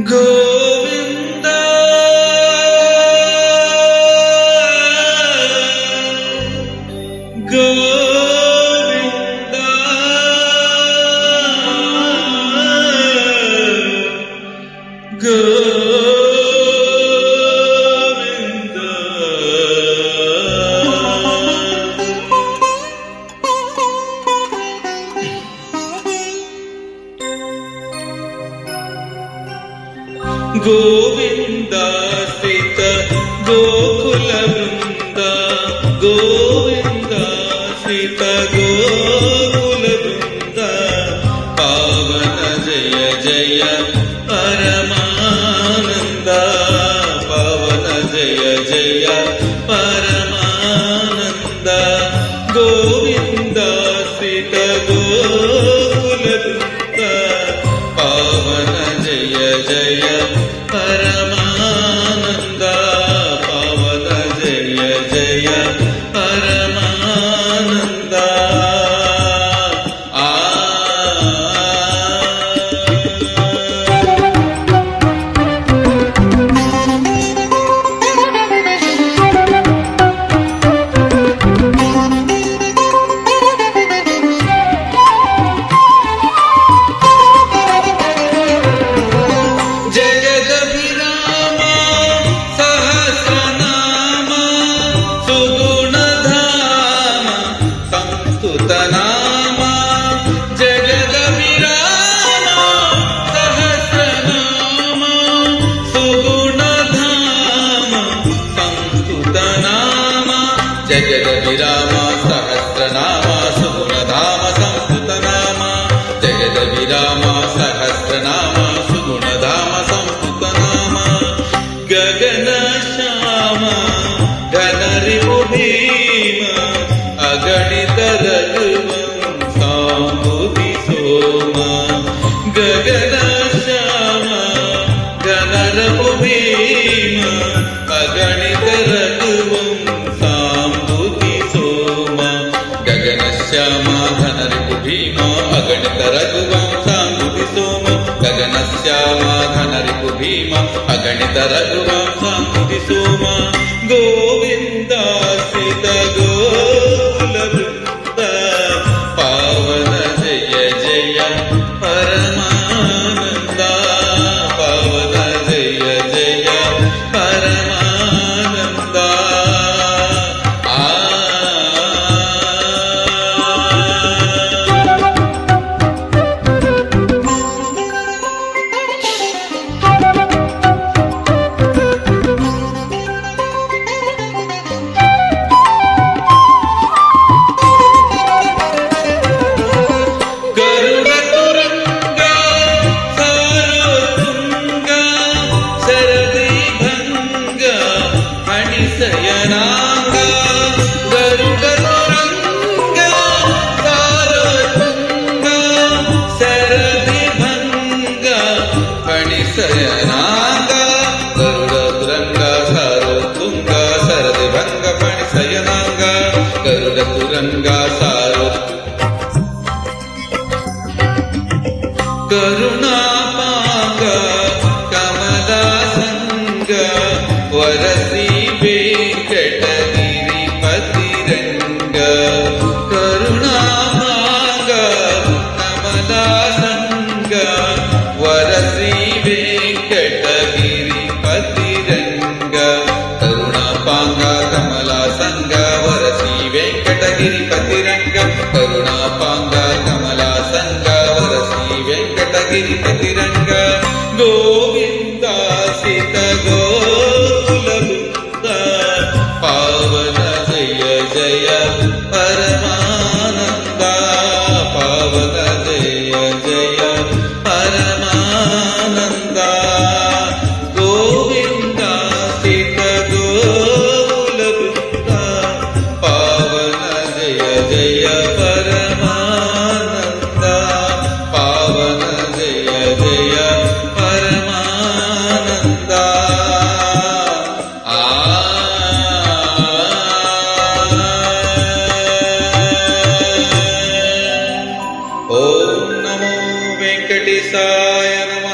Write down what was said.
గోవింద గోవింద గోవింద గోవిందాశ్రిత గోకుల బృంద గోవిందాశ్రిత గోకుల బృంద పావన జయ జయ పరమానంద పవన జయ జయ పరమానంద గోవిందాశ్రిత గోకుల బృంద పావన జయ జయ పరమానంద పవన జయ జయ పరమానంద జగద విరామ సహస్రనామ సుగుణధామ సంస్కృతనామ జగద విరామ సహస్రనామ సుగుణధామ సంస్కృతనామ గగన శ్యామ ఘన రిపు భీమ అగణిత రఘువం సాంబుధి సోమ గగన శ్యామ ఘన రిపు భీమ అగణిత రఘువం శ్యామ ఘన రిపు భీమ అగణిత రఘువం సాంబుధి సోమ గగన శ్యామ ఘన రిపు భీమ అగణిత రఘువం సాంబుధి సోమ గోవిందాశ్రిత గోకుల బృంద పావన జయ జయ పరమానంద పవన జయ జయ పరమానంద శయనాంగా గరుడ తురంగా సారతుంగా శరది భంగా ఫణి శయనాంగా గరుడ తురంగా సారతుంగా శరది భంగ ఫణి శయనాంగా గరుడ తురంగా కరుణాపాంగ కమలాసంగ వరసి వెంకటగిరి పతిరంగ కరుణాపాంగ కమలాసంగ వరసి వెంకటగిరి పతిరంగ కరుణాపాంగ కమలాసంగ వరసి వెంకటగిరి పతిరంగ కరుణాపాంగ కమలాసంగ వరసి వెంకటగిరి పతిరంగ గోవిందాశ్రిత గోకుల బృంద పావన జయ జయ పరమానంద పవన జయ జయ పరమానంద గోవిందాశ్రిత గోకుల బృంద పావన జయ జయ పరమానంద పావన జయ జయ పరమానంద ఓం నమో వెంకటేశాయ నమః.